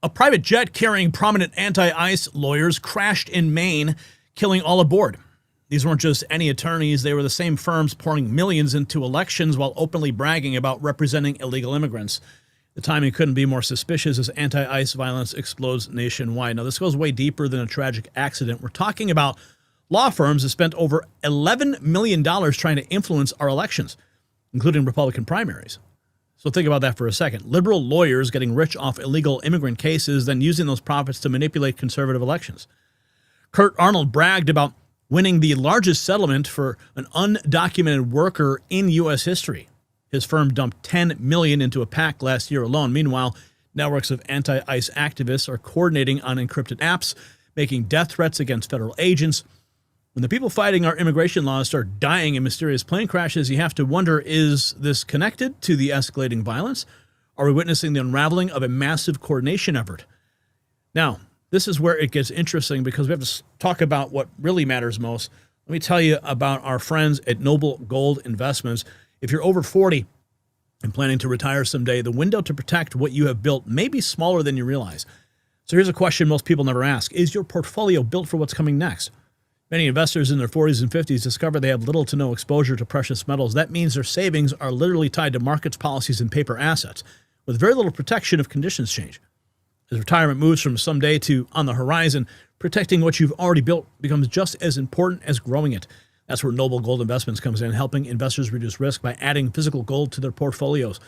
A private jet carrying prominent anti-ICE lawyers crashed in Maine, killing all aboard. These weren't just any attorneys. They were the same firms pouring millions into elections while openly bragging about representing illegal immigrants. The timing couldn't be more suspicious as anti-ICE violence explodes nationwide. Now, this goes way deeper than a tragic accident. We're talking about law firms that spent over $11 million trying to influence our elections, including Republican primaries. So think about that for a second. Liberal lawyers getting rich off illegal immigrant cases, then using those profits to manipulate conservative elections. Kurt Arnold bragged about winning the largest settlement for an undocumented worker in U.S. history. His firm dumped $10 million into a PAC last year alone. Meanwhile, networks of anti-ICE activists are coordinating on encrypted apps, making death threats against federal agents. When the people fighting our immigration laws start dying in mysterious plane crashes, you have to wonder, is this connected to the escalating violence? Are we witnessing the unraveling of a massive coordination effort? Now, this is where it gets interesting because we have to talk about what really matters most. Let me tell you about our friends at Noble Gold Investments. If you're over 40 and planning to retire someday, the window to protect what you have built may be smaller than you realize. So here's a question most people never ask. Is your portfolio built for what's coming next? Many investors in their 40s and 50s discover they have little to no exposure to precious metals. That means their savings are literally tied to markets, policies, and paper assets, with very little protection if conditions change. As retirement moves from someday to on the horizon, protecting what you've already built becomes just as important as growing it. That's where Noble Gold Investments comes in, helping investors reduce risk by adding physical gold to their portfolios.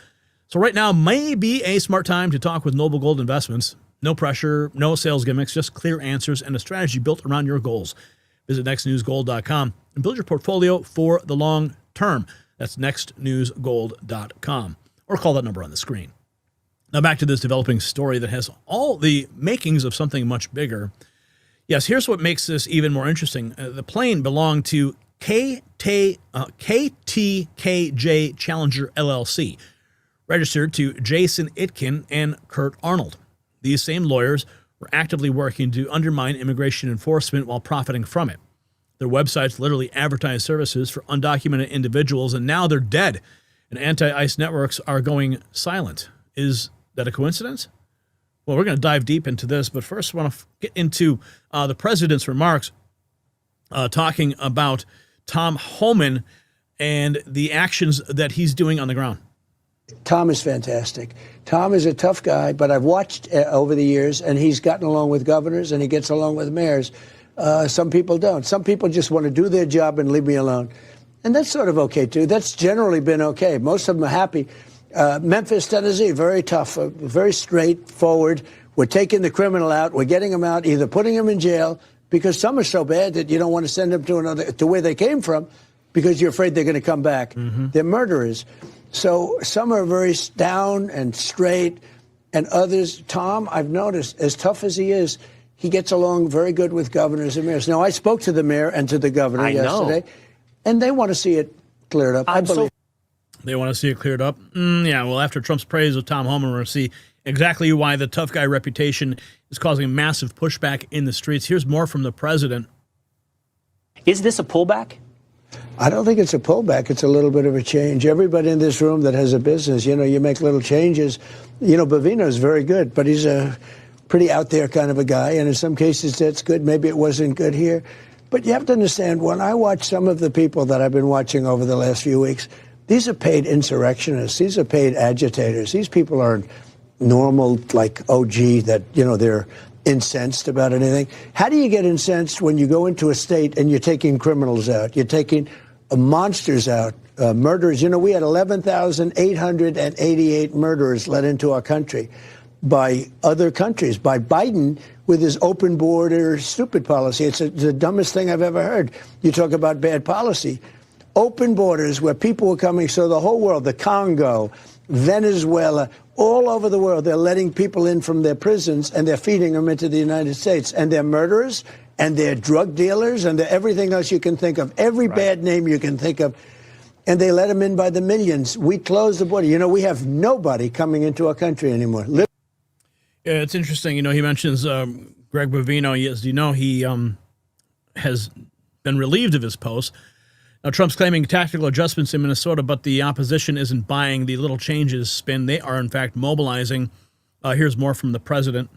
So right now may be a smart time to talk with Noble Gold Investments. No pressure, no sales gimmicks, just clear answers and a strategy built around your goals. Visit nextnewsgold.com and build your portfolio for the long term. That's nextnewsgold.com, or call that number on the screen. Now back to this developing story that has all the makings of something much bigger. Yes, here's what makes this even more interesting. The plane belonged to KTKJ Challenger LLC, registered to Jason Itkin and Kurt Arnold. These same lawyers were actively working to undermine immigration enforcement while profiting from it. Their websites literally advertise services for undocumented individuals, and now they're dead, and anti-ICE networks are going silent. Is that a coincidence? Well, we're going to dive deep into this, but first I want to get into the president's remarks talking about Tom Homan and the actions that he's doing on the ground. Tom is fantastic. Tom is a tough guy, but I've watched over the years, and he's gotten along with governors, and he gets along with mayors. Some people don't. Some people just want to do their job and leave me alone. And that's sort of okay, too. That's generally been okay. Most of them are happy. Memphis, Tennessee, very tough, very straightforward. We're taking the criminal out. We're getting them out, either putting them in jail, because some are so bad that you don't want to send them to where they came from because you're afraid they're going to come back. Mm-hmm. They're murderers. So some are very down and straight, and others, Tom, I've noticed, as tough as he is, he gets along very good with governors and mayors. Now, I spoke to the mayor and to the governor yesterday, and they want to see it cleared up. I believe. They want to see it cleared up? Yeah, well, after Trump's praise of Tom Homan, we're going to see exactly why the tough guy reputation is causing massive pushback in the streets. Here's more from the president. Is this a pullback? I don't think it's a pullback. It's a little bit of a change. Everybody in this room that has a business, you make little changes. Bovino's very good, but he's a pretty out there kind of a guy. And in some cases, that's good. Maybe it wasn't good here. But you have to understand, when I watch some of the people that I've been watching over the last few weeks, these are paid insurrectionists. These are paid agitators. These people aren't normal, like, that, they're incensed about anything. How do you get incensed when you go into a state and you're taking criminals out? You're taking monsters out, murderers. We had 11,888 murderers let into our country by other countries, by Biden with his open border stupid policy. It's the dumbest thing I've ever heard. You talk about bad policy. Open borders where people were coming, so the whole world, the Congo, Venezuela, all over the world, they're letting people in from their prisons and they're feeding them into the United States. And they're murderers and they're drug dealers and they're everything else you can think of, every bad name you can think of. And they let them in by the millions. We closed the border. We have nobody coming into our country anymore. Yeah, it's interesting. He mentions Greg Bovino. As you know, he has been relieved of his post. Now, Trump's claiming tactical adjustments in Minnesota, but the opposition isn't buying the little changes spin. They are, in fact, mobilizing. Here's more from the president.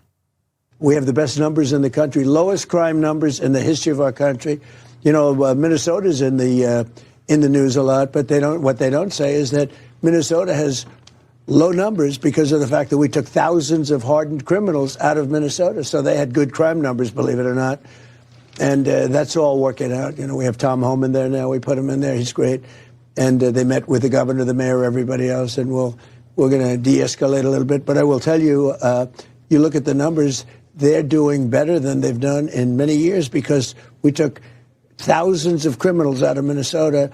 We have the best numbers in the country, lowest crime numbers in the history of our country. You know, Minnesota's in the news a lot, but what they don't say is that Minnesota has low numbers because of the fact that we took thousands of hardened criminals out of Minnesota. So they had good crime numbers, believe it or not. And that's all working out. You know, we have Tom Homan there now. We put him in there. He's great. And they met with the governor, the mayor, everybody else, and we're going to de-escalate a little bit. But I will tell you, you look at the numbers, they're doing better than they've done in many years because we took thousands of criminals out of Minnesota.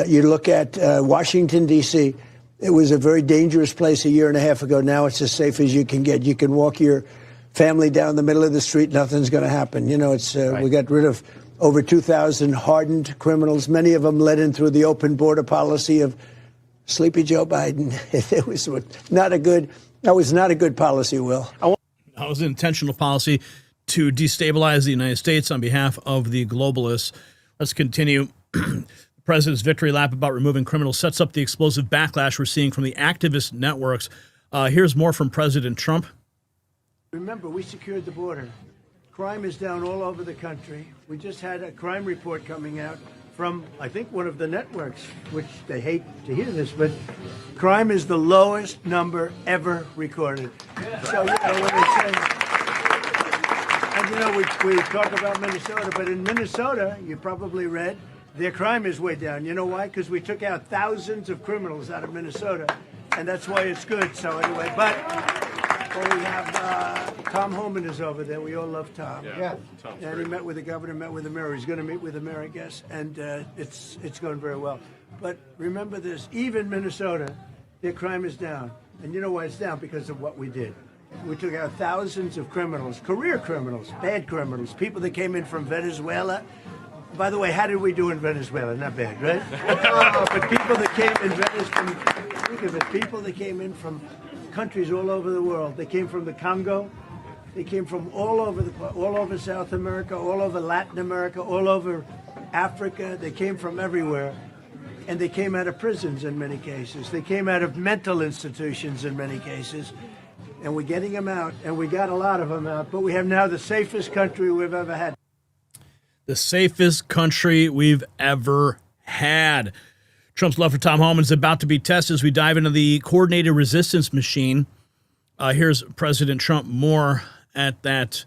You look at Washington, D.C., it was a very dangerous place a year and a half ago. Now it's as safe as you can get. You can walk your family down the middle of the street. Nothing's going to happen. You know, it's right. We got rid of over 2,000 hardened criminals, many of them led in through the open border policy of Sleepy Joe Biden. It was not a good policy, Will. That was an intentional policy to destabilize the United States on behalf of the globalists. Let's continue. The president's victory lap about removing criminals sets up the explosive backlash we're seeing from the activist networks. Here's more from President Trump. Remember, we secured the border. Crime is down all over the country. We just had a crime report coming out from, I think, one of the networks, which they hate to hear this, but crime is the lowest number ever recorded. Yeah. So, you know, when they say, and you know, we talk about Minnesota, but in Minnesota, you probably read, their crime is way down. You know why? Because we took out thousands of criminals out of Minnesota, and that's why it's good. So anyway, but we have Tom Homan is over there. We all love Tom. Yeah. And he met with the governor, met with the mayor. He's going to meet with the mayor, I guess, and it's going very well. But remember this: even Minnesota, their crime is down, and you know why it's down? Because of what we did. We took out thousands of criminals, career criminals, bad criminals, people that came in from Venezuela. By the way, how did we do in Venezuela? Not bad, right? But people that came in think of it, people that came in from countries all over the world. They came from the Congo. They came from all over South America, all over Latin America, all over Africa. They came from everywhere. And they came out of prisons in many cases. They came out of mental institutions in many cases. And we're getting them out, and we got a lot of them out. But we have now the safest country we've ever had. The safest country we've ever had. Trump's love for Tom Homan is about to be tested as we dive into the coordinated resistance machine. Here's President Trump more at that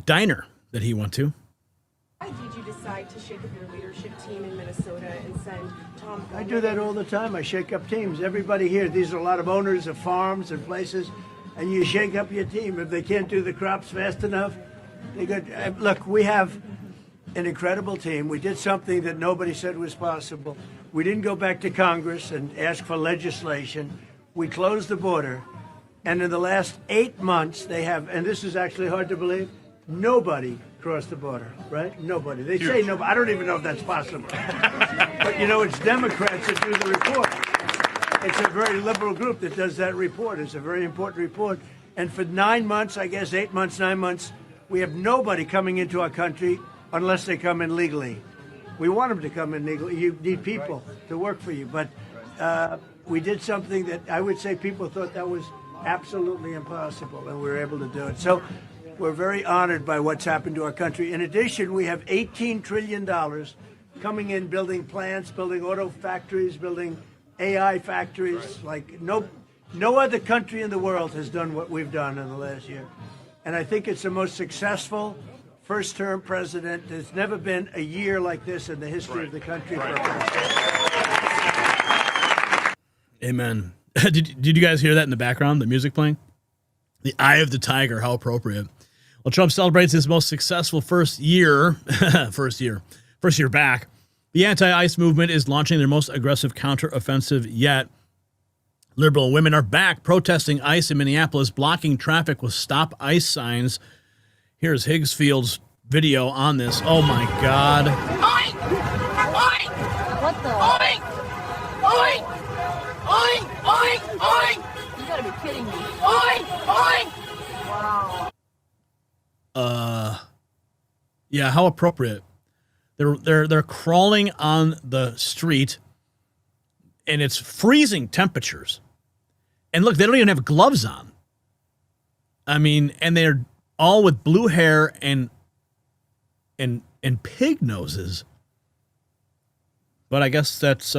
diner that he went to. Why did you decide to shake up your leadership team in Minnesota and send Tom Homan? I do that all the time. I shake up teams. Everybody here, these are a lot of owners of farms and places, and you shake up your team. If they can't do the crops fast enough, they go. Look, we have an incredible team. We did something that nobody said was possible. We didn't go back to Congress and ask for legislation. We closed the border. And in the last 8 months, they have, and this is actually hard to believe, nobody crossed the border, right? Nobody. They say nobody. I don't even know if that's possible. But, you know, it's Democrats that do the report. It's a very liberal group that does that report. It's a very important report. And for 9 months, I guess 8 months, 9 months, we have nobody coming into our country unless they come in legally. We want them to come in legally. You need people to work for you. But we did something that I would say people thought that was absolutely impossible, and we were able to do it. So we're very honored by what's happened to our country. In addition, we have $18 trillion coming in, building plants, building auto factories, building AI factories. Like no other country in the world has done what we've done in the last year. And I think it's the most successful first-term president. There's never been a year like this in the history of the country. Amen. Did you guys hear that in the background, the music playing? The Eye of the Tiger, how appropriate. Well, Trump celebrates his most successful first year back. The anti-ICE movement is launching their most aggressive counteroffensive yet. Liberal women are back protesting ICE in Minneapolis, blocking traffic with Stop ICE signs. Here's Higgsfield's video on this. Oh, my God. Oink! Oink! What the? Oink! Oink! Oink! Oink! Oink! You gotta be kidding me. Oink! Oink! Wow. Yeah, how appropriate. They're crawling on the street, and it's freezing temperatures. And look, they don't even have gloves on. I mean, and they're all with blue hair and pig noses. But I guess that's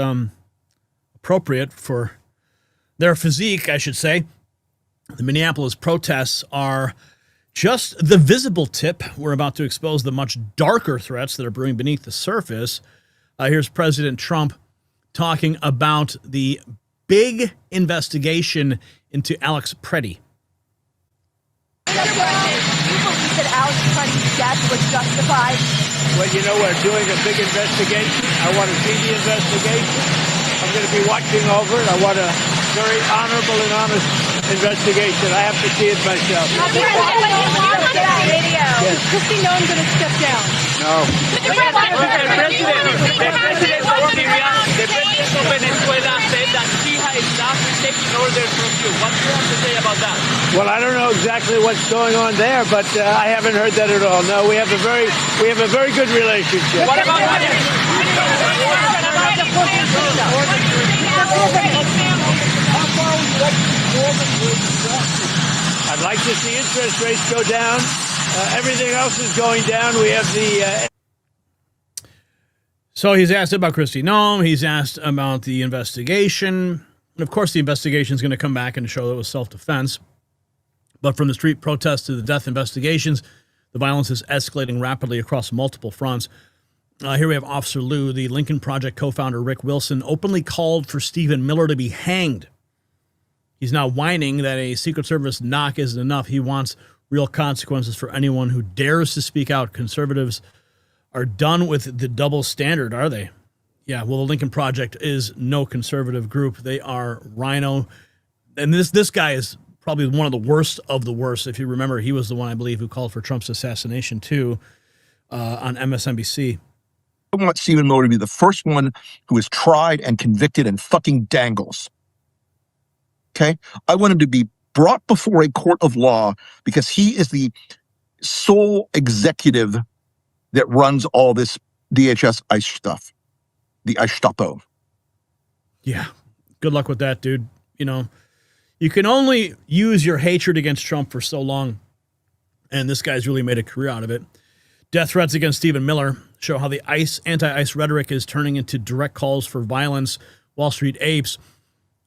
appropriate for their physique, I should say. The Minneapolis protests are just the visible tip. We're about to expose the much darker threats that are brewing beneath the surface. Here's President Trump talking about the big investigation into Alex Preddy. You believe that Alex Preddy's death was justified? Well, you know, we're doing a big investigation. I want to see the investigation. I'm going to be watching over it. I want a very honorable and honest investigation. I have to see it myself. Is Kristi Noem going to step down? No. The president of Venezuela said that he has not taken orders from you. What do you have to say about that? Well, I don't know exactly what's going on there, but I haven't heard that at all. No, we have a very good relationship. What about I'd like to see interest rates go down. Everything else is going down. We have the... So he's asked about Kristi Noem. He's asked about the investigation. And of course, the investigation is going to come back and show that it was self-defense. But from the street protests to the death investigations, the violence is escalating rapidly across multiple fronts. Here we have Officer Lou, the Lincoln Project co-founder Rick Wilson, openly called for Stephen Miller to be hanged. He's now whining that a Secret Service knock isn't enough. He wants real consequences for anyone who dares to speak out. Conservatives are done with the double standard, are they? Yeah, well, the Lincoln Project is no conservative group. They are rhino. And this guy is probably one of the worst of the worst. If you remember, he was the one, I believe, who called for Trump's assassination, too, on MSNBC. I want Stephen Miller to be the first one who is tried and convicted and fucking dangles. Okay? I want him to be brought before a court of law because he is the sole executive that runs all this DHS ICE stuff. The ICE Stapo. Yeah. Good luck with that, dude. You know, you can only use your hatred against Trump for so long. And this guy's really made a career out of it. Death threats against Stephen Miller show how the anti-ICE rhetoric is turning into direct calls for violence. Wall Street apes.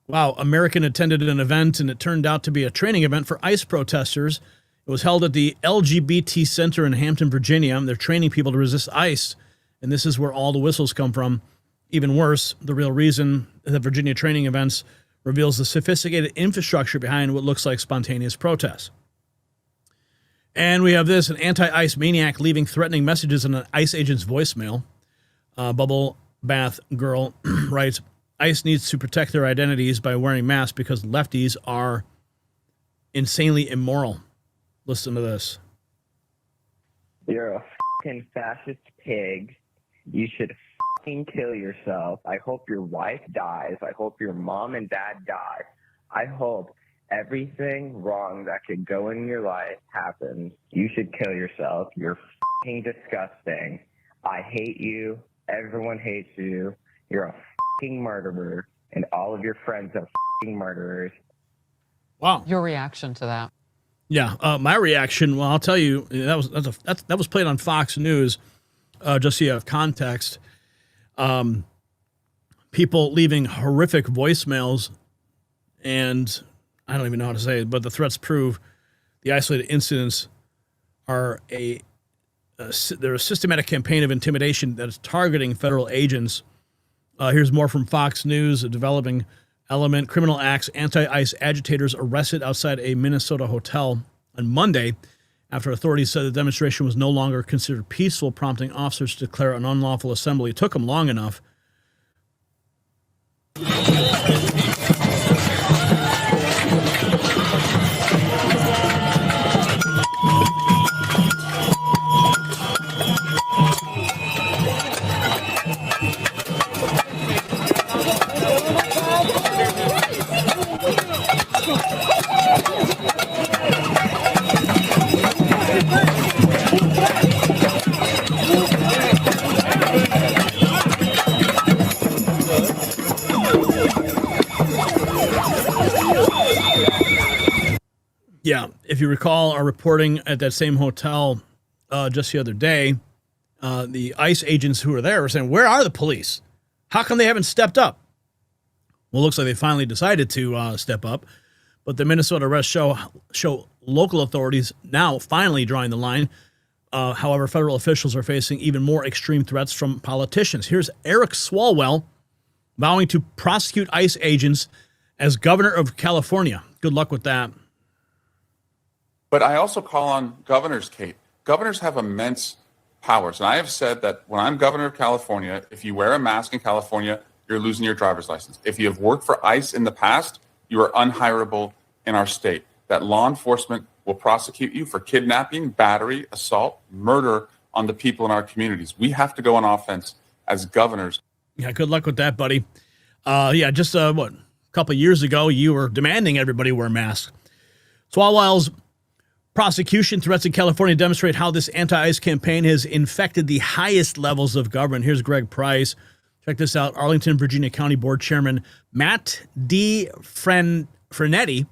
Wow, American attended an event, and it turned out to be a training event for ICE protesters. It was held at the LGBT Center in Hampton, Virginia. They're training people to resist ICE, and this is where all the whistles come from. Even worse, the real reason the Virginia training events reveals the sophisticated infrastructure behind what looks like spontaneous protests. And we have this, an anti-ICE maniac leaving threatening messages in an ICE agent's voicemail. Bubble Bath Girl writes, ICE needs to protect their identities by wearing masks because lefties are insanely immoral. Listen to this. You're a fucking fascist pig. You should fucking kill yourself. I hope your wife dies. I hope your mom and dad die. I hope everything wrong that could go in your life happens. You should kill yourself. You're fucking disgusting. I hate you. Everyone hates you. You're a fucking murderer, and all of your friends are fucking murderers. Wow. Your reaction to that? Yeah, my reaction, well, I'll tell you, that was played on Fox News, just so you have context. People leaving horrific voicemails, and I don't even know how to say it, but the threats prove the isolated incidents are they're a systematic campaign of intimidation that is targeting federal agents. Here's more from Fox News, a developing element. Criminal acts, anti-ICE agitators arrested outside a Minnesota hotel on Monday after authorities said the demonstration was no longer considered peaceful, prompting officers to declare an unlawful assembly. It took them long enough. if you recall, are reporting at that same hotel just the other day, the ICE agents who were there were saying, where are the police? How come they haven't stepped up? Well, it looks like they finally decided to step up, but the Minnesota arrests show local authorities now finally drawing the line. However, federal officials are facing even more extreme threats from politicians. Here's Eric Swalwell vowing to prosecute ICE agents as governor of California. Good luck with that. But I also call on governors, Kate. Governors have immense powers. And I have said that when I'm governor of California, if you wear a mask in California, you're losing your driver's license. If you have worked for ICE in the past, you are unhirable in our state. That law enforcement will prosecute you for kidnapping, battery, assault, murder on the people in our communities. We have to go on offense as governors. Yeah, good luck with that, buddy. Just a couple of years ago, you were demanding everybody wear masks. Swalwell's prosecution threats in California demonstrate how this anti-ICE campaign has infected the highest levels of government. Here's Greg Price. Check this out. Arlington, Virginia County Board Chairman Matt D. Frenetti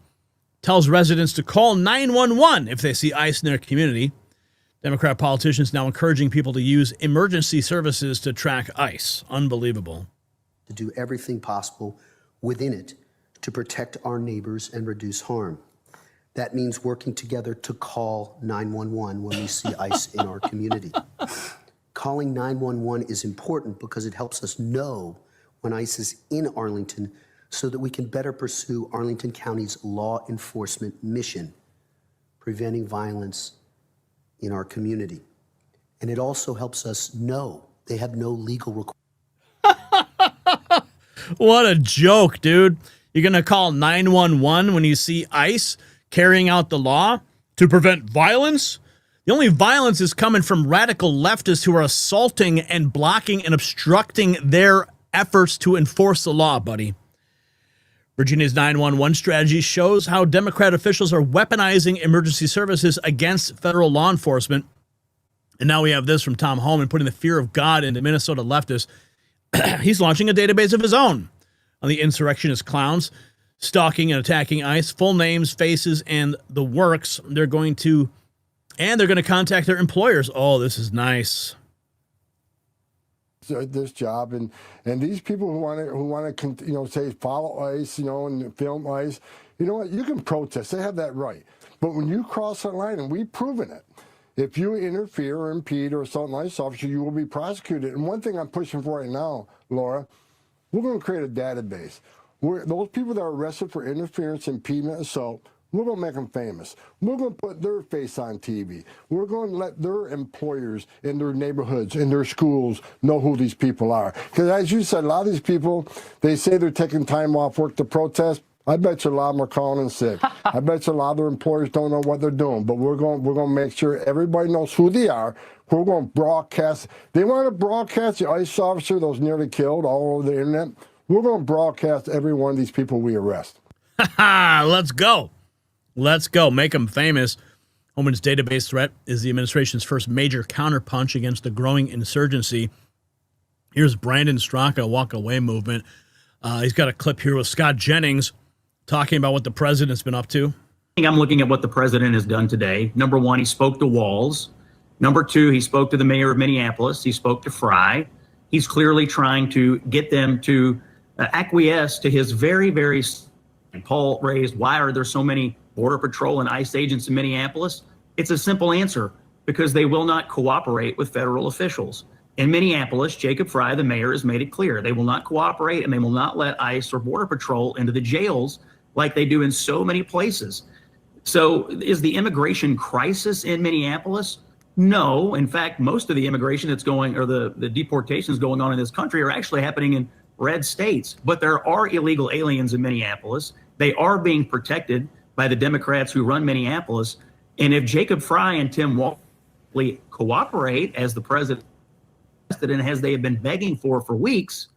tells residents to call 911 if they see ICE in their community. Democrat politicians now encouraging people to use emergency services to track ICE. Unbelievable. To do everything possible within it to protect our neighbors and reduce harm. That means working together to call 911 when we see ICE in our community. Calling 911 is important because it helps us know when ICE is in Arlington so that we can better pursue Arlington County's law enforcement mission, preventing violence in our community. And it also helps us know they have no legal requirement. What a joke, dude. You're going to call 911 when you see ICE carrying out the law to prevent violence? The only violence is coming from radical leftists who are assaulting and blocking and obstructing their efforts to enforce the law, buddy. Virginia's 911 strategy shows how Democrat officials are weaponizing emergency services against federal law enforcement. And now we have this from Tom Homan, putting the fear of God into Minnesota leftists. He's launching a database of his own on the insurrectionist clowns, stalking and attacking ICE, full names, faces, and the works. They're going to contact their employers. Oh, this is nice. This job and these people who want to say follow ICE, and film ICE, you know what? You can protest. They have that right. But when you cross that line, and we've proven it, if you interfere or impede or assault an ICE officer, you will be prosecuted. And one thing I'm pushing for right now, Laura, we're going to create a database. Those people that are arrested for interference, impediment, assault, we're going to make them famous. We're going to put their face on TV. We're going to let their employers in their neighborhoods, in their schools, know who these people are. Because as you said, a lot of these people, they say they're taking time off work to protest. I bet you a lot of them are calling in sick. I bet you a lot of their employers don't know what they're doing. But we're going to make sure everybody knows who they are. We're going to broadcast. They want to broadcast the ICE officer that was nearly killed all over the internet. We're going to broadcast every one of these people we arrest. Let's go. Let's go. Make them famous. Homan's database threat is the administration's first major counterpunch against the growing insurgency. Here's Brandon Straka, Walk Away movement. He's got a clip here with Scott Jennings talking about what the president's been up to. I'm looking at what the president has done today. Number one, he spoke to Walz. Number two, he spoke to the mayor of Minneapolis. He spoke to Fry. He's clearly trying to get them to acquiesce to his very, very... And Paul raised, why are there so many Border Patrol and ICE agents in Minneapolis? It's a simple answer, because they will not cooperate with federal officials. In Minneapolis, Jacob Fry, the mayor, has made it clear they will not cooperate and they will not let ICE or Border Patrol into the jails like they do in so many places. So is the immigration crisis in Minneapolis? No. In fact, most of the immigration that's going, or the deportations going on in this country, are actually happening in red states. But there are illegal aliens in Minneapolis. They are being protected by the Democrats who run Minneapolis. And if Jacob Fry and Tim Walkley cooperate, as the president and as they have been begging for weeks,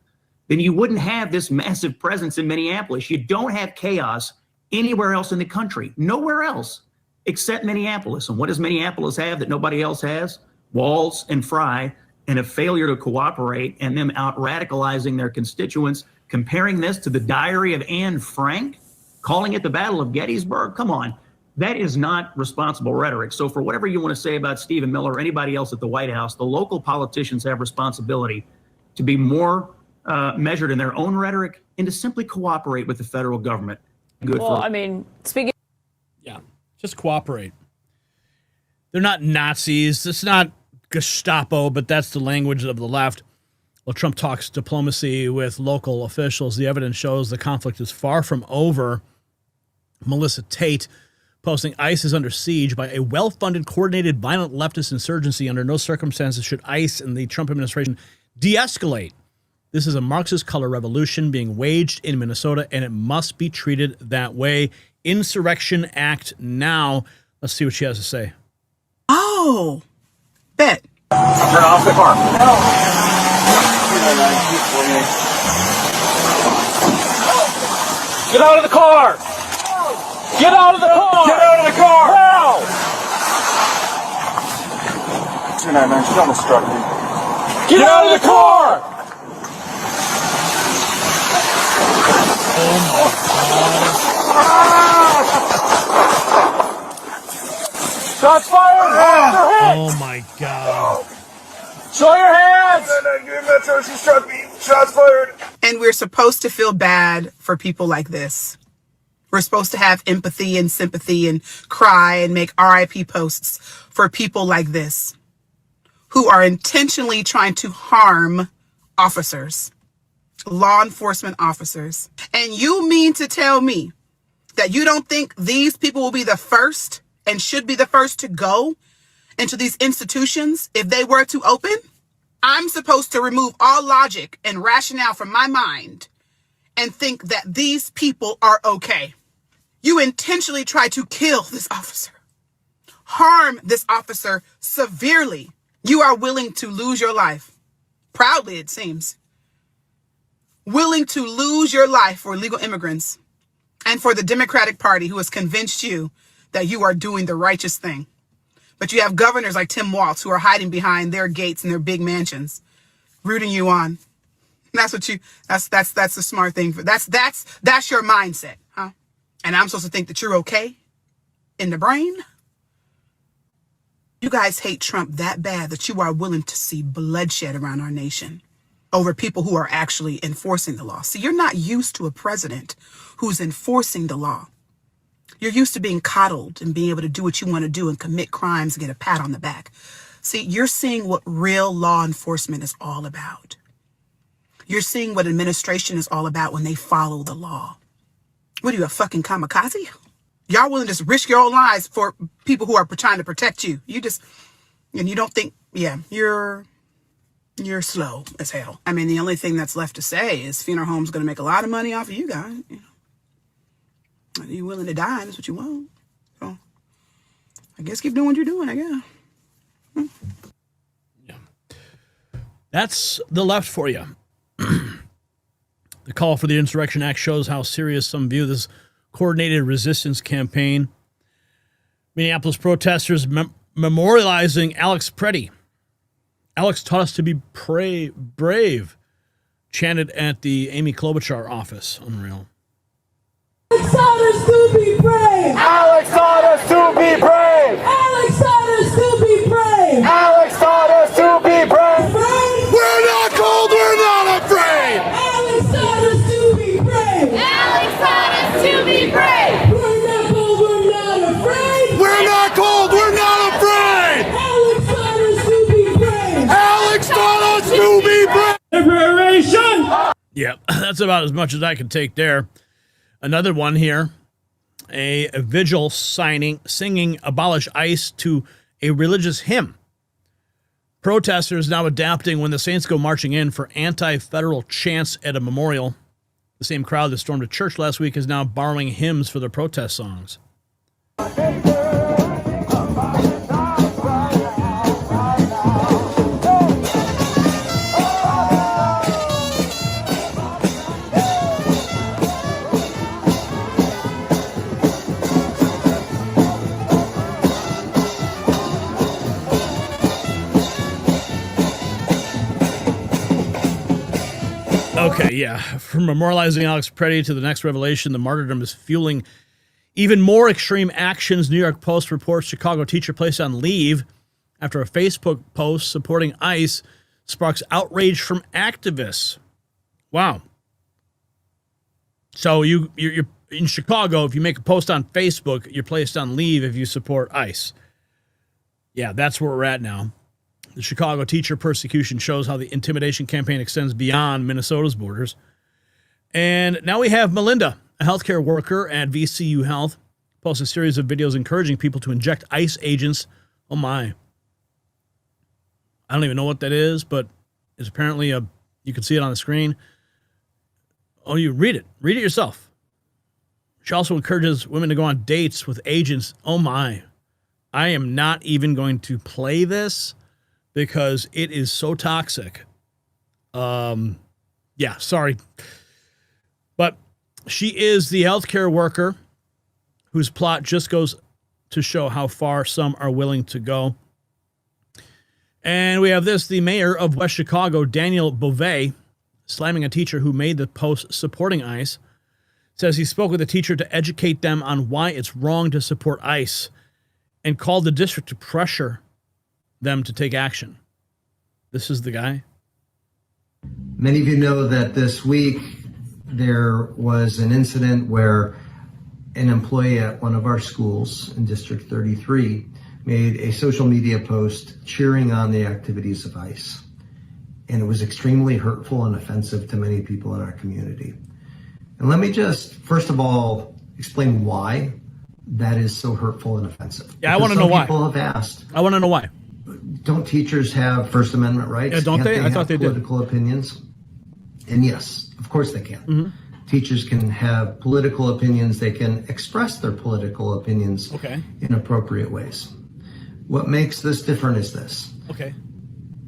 then you wouldn't have this massive presence in Minneapolis. You don't have chaos anywhere else in the country, nowhere else except Minneapolis. And what does Minneapolis have that nobody else has? Walz and Fry, and a failure to cooperate, and them out radicalizing their constituents, comparing this to the diary of Anne Frank, calling it the Battle of Gettysburg. Come on. That is not responsible rhetoric. So for whatever you want to say about Stephen Miller or anybody else at the White House, the local politicians have responsibility to be more measured in their own rhetoric and to simply cooperate with the federal government. Well, I mean, speaking. Yeah, just cooperate. They're not Nazis. It's not Gestapo, but that's the language of the left. Well, Trump talks diplomacy with local officials. The evidence shows the conflict is far from over. Melissa Tate posting ICE is under siege by a well-funded, coordinated, violent leftist insurgency. Under no circumstances should ICE and the Trump administration de-escalate. This is a Marxist color revolution being waged in Minnesota, and it must be treated that way. Insurrection Act now. Let's see what she has to say. Oh, bet. Turn off the car. Get out of the car! Get out of the car! Get out of the car! Now! 299, she almost struck me. Get out of the car! Shots fired! Oh my God. Show your hands! 299, Metro, she struck me. Shots fired. And we're supposed to feel bad for people like this. We're supposed to have empathy and sympathy and cry and make RIP posts for people like this who are intentionally trying to harm officers, law enforcement officers. And you mean to tell me that you don't think these people will be the first and should be the first to go into these institutions if they were to open? I'm supposed to remove all logic and rationale from my mind and think that these people are okay. You intentionally try to kill this officer, harm this officer severely. You are willing to lose your life, proudly it seems, willing to lose your life for illegal immigrants and for the Democratic Party who has convinced you that you are doing the righteous thing. But you have governors like Tim Walz who are hiding behind their gates and their big mansions, rooting you on. That's what you, that's the smart thing. That's your mindset, huh? And I'm supposed to think that you're okay in the brain? You guys hate Trump that bad that you are willing to see bloodshed around our nation over people who are actually enforcing the law. See, you're not used to a president who's enforcing the law. You're used to being coddled and being able to do what you want to do and commit crimes and get a pat on the back. See, you're seeing what real law enforcement is all about. You're seeing what administration is all about when they follow the law. What are you, a fucking kamikaze? Y'all willing to just risk your own lives for people who are trying to protect you. You just, and you don't think, yeah, you're slow as hell. I mean, the only thing that's left to say is funeral home's going to make a lot of money off of you guys. You know. Are you willing to die? That's what you want. So I guess keep doing what you're doing, I guess. Yeah. That's the left for you. The call for the Insurrection Act shows how serious some view this coordinated resistance campaign. Minneapolis protesters memorializing Alex Preddy. Alex taught us to be brave, chanted at the Amy Klobuchar office. Unreal. Alex taught us to be brave. Alex taught us to be brave. Alex taught us to be brave. Alex taught us to be brave. We're not cold, we're not afraid. Alex taught us to be brave. Alex taught us to be brave. We're not cold, we're not afraid. We're not cold, we're not afraid. Alex taught us to be brave. Alex taught us to be brave. Liberation. Yeah, that's about as much as I can take there. Another one here, a vigil singing Abolish ICE to a religious hymn. Protesters now adapting when the Saints go marching in for anti-federal chants at a memorial. The same crowd that stormed a church last week is now borrowing hymns for their protest songs. Okay, yeah. From memorializing Alex Preddy to the next revelation, the martyrdom is fueling Even more extreme actions. New York Post reports Chicago teacher placed on leave after a Facebook post supporting ICE sparks outrage from activists. Wow. So you're in Chicago, if you make a post on Facebook, you're placed on leave if you support ICE. Yeah, that's where we're at now. The Chicago teacher persecution shows how the intimidation campaign extends beyond Minnesota's borders. And now we have Melinda, a healthcare worker at VCU Health, posts a series of videos encouraging people to inject ICE agents. Oh my. I don't even know what that is, but it's apparently you can see it on the screen. Oh, you read it. Read it yourself. She also encourages women to go on dates with agents. Oh my. I am not even going to play this because it is so toxic. Yeah, sorry. But she is the healthcare worker whose plot just goes to show how far some are willing to go. And we have this, the mayor of West Chicago, Daniel Beauvais, slamming a teacher who made the post supporting ICE, says he spoke with the teacher to educate them on why it's wrong to support ICE and called the district to pressure them to take action. This is the guy. Many of you know that this week there was an incident where an employee at one of our schools in District 33 made a social media post cheering on the activities of ICE. And it was extremely hurtful and offensive to many people in our community. And let me just, first of all, explain why that is so hurtful and offensive. Yeah, I want to know why. People have asked. I want to know why. Don't teachers have First Amendment rights? Yeah, don't Can't they? I thought they did. Political opinions? And yes, of course they can. Mm-hmm. Teachers can have political opinions. They can express their political opinions in appropriate ways. What makes this different is this. Okay.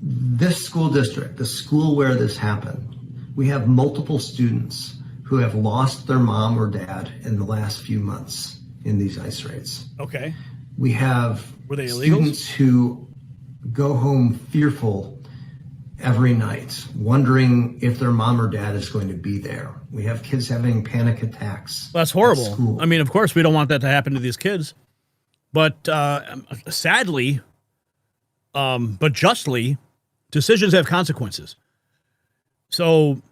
This school district, the school where this happened, we have multiple students who have lost their mom or dad in the last few months in these ICE raids. Okay. We have Were they illegals? Students who go home fearful every night, wondering if their mom or dad is going to be there. We have kids having panic attacks. Well, that's horrible. I mean, of course, we don't want that to happen to these kids. But sadly, but justly, decisions have consequences. So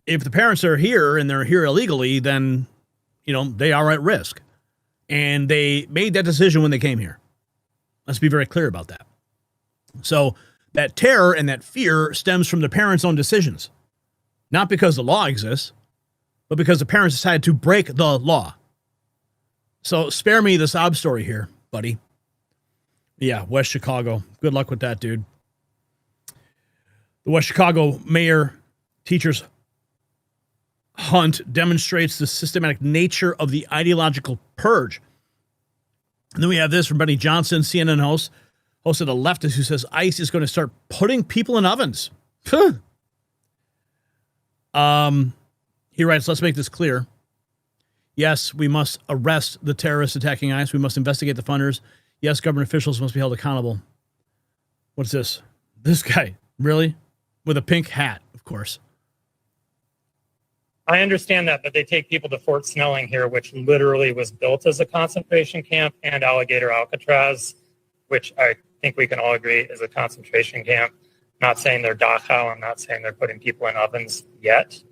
if the parents are here and they're here illegally, then, you know, they are at risk. And they made that decision when they came here. Let's be very clear about that. So that terror and that fear stems from the parents' own decisions. Not because the law exists, but because the parents decided to break the law. So spare me the sob story here, buddy. Yeah, West Chicago. Good luck with that, dude. The West Chicago mayor teachers hunt demonstrates the systematic nature of the ideological purge. And then we have this from Benny Johnson, CNN host of a leftist who says ICE is going to start putting people in ovens. He writes, let's make this clear. Yes, we must arrest the terrorists attacking ICE. We must investigate the funders. Yes, government officials must be held accountable. What's this? This guy, really? With a pink hat, of course. I understand that, but they take people to Fort Snelling here, which literally was built as a concentration camp, and Alligator Alcatraz, which I think we can all agree is a concentration camp. Not saying they're Dachau. I'm not saying they're putting people in ovens yet,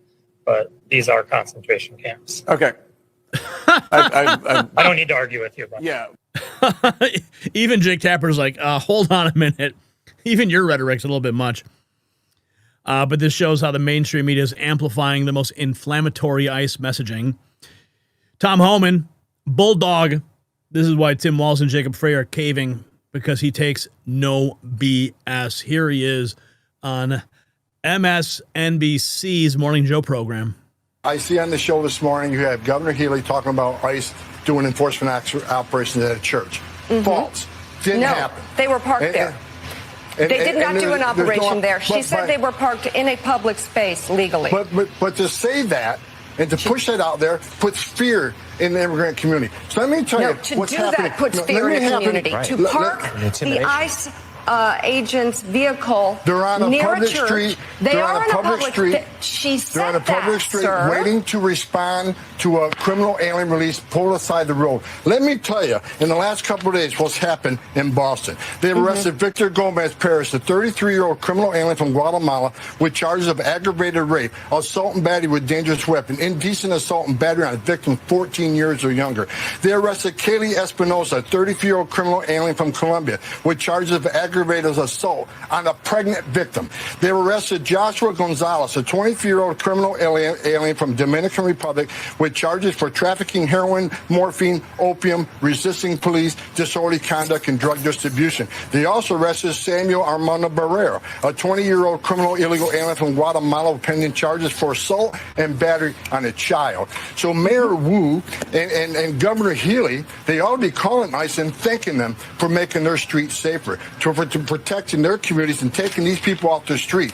but these are concentration camps. Okay. I don't need to argue with you about that. Even Jake Tapper's like, hold on a minute. Even your rhetoric's a little bit much. But this shows how the mainstream media is amplifying the most inflammatory ICE messaging. Tom Homan, Bulldog. This is why Tim Walz and Jacob Frey are caving, because he takes no BS. Here he is on MSNBC's Morning Joe program. I see on the show this morning you have Governor Healy talking about ICE doing enforcement operations at a church. False. Didn't happen. They were parked there. They did not do an operation there. She said they were parked in a public space legally. But to say that and to push that out there puts fear in the immigrant community. So let me tell you what's happening. To do that puts fear in the community. Right. To park the ICE agent's vehicle they're on a near public a church. street. They they're are on a public street. She said they're on a public that, street sir. waiting to respond to a criminal alien release pulled aside the road. Let me tell you, in the last couple of days, what's happened in Boston. They've arrested Victor Gomez Perez, the 33-year-old criminal alien from Guatemala, with charges of aggravated rape, assault and battery with dangerous weapon, indecent assault and battery on a victim 14 years or younger. They arrested Kaylee Espinosa, a 33-year-old criminal alien from Colombia, with charges of aggravated assault on a pregnant victim. They arrested Joshua Gonzalez, a 23-year-old criminal alien from Dominican Republic, with charges for trafficking heroin, morphine, opium, resisting police, disorderly conduct, and drug distribution. They also arrested Samuel Armando Barrera, a 20-year-old criminal illegal alien from Guatemala, pending charges for assault and battery on a child. So Mayor Wu and Governor Healy, they ought to be calling ICE and thanking them for making their streets safer, for protecting their communities and taking these people off the street.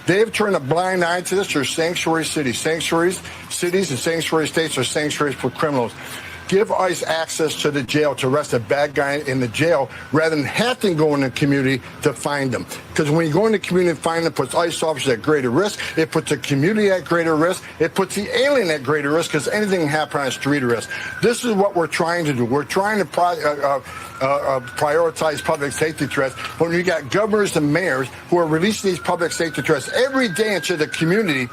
They've turned a blind eye to this. They're sanctuary cities. Sanctuaries, cities and sanctuary states are sanctuaries for criminals. Give ICE access to the jail to arrest a bad guy in the jail rather than have to go in the community to find them. Because when you go in the community and find them, it puts ICE officers at greater risk. It puts the community at greater risk. It puts the alien at greater risk because anything can happen on a street arrest. This is what we're trying to do. We're trying to prioritize public safety threats. But when you got governors and mayors who are releasing these public safety threats every day into the community,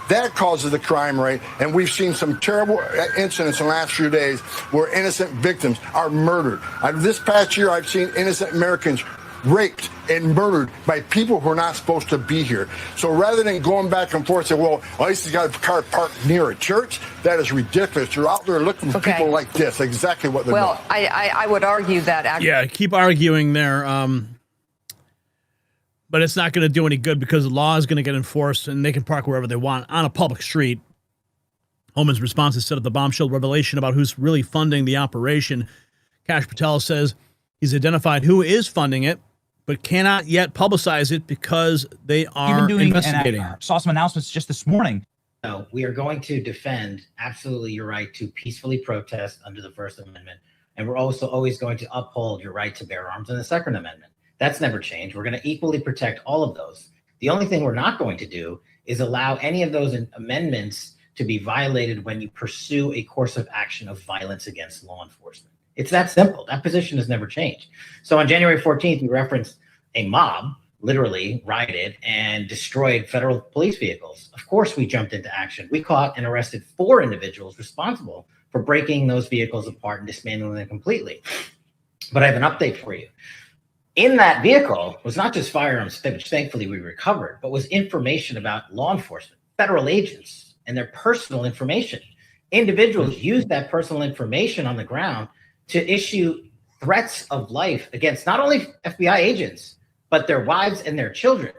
that causes the crime rate, and we've seen some terrible incidents in the last few days where innocent victims are murdered. This past year, I've seen innocent Americans raped and murdered by people who are not supposed to be here. So rather than going back and forth and say, well, ICE has got a car parked near a church, that is ridiculous. You're out there looking for people like this, exactly what they're doing. Well, I would argue that... Yeah, keep arguing there. But it's not going to do any good because the law is going to get enforced and they can park wherever they want on a public street. Homan's response is set up the bombshell revelation about who's really funding the operation. Kash Patel says he's identified who is funding it, but cannot yet publicize it because they are investigating. I saw some announcements just this morning. No, we are going to defend absolutely your right to peacefully protest under the First Amendment. And we're also always going to uphold your right to bear arms in the Second Amendment. That's never changed. We're going to equally protect all of those. The only thing we're not going to do is allow any of those amendments to be violated when you pursue a course of action of violence against law enforcement. It's that simple. That position has never changed. So on January 14th, we referenced a mob literally rioted and destroyed federal police vehicles. Of course, we jumped into action. We caught and arrested 4 individuals responsible for breaking those vehicles apart and dismantling them completely. But I have an update for you. In that vehicle was not just firearms, which thankfully we recovered, but was information about law enforcement, federal agents, and their personal information. Individuals used that personal information on the ground to issue threats of life against not only FBI agents, but their wives and their children.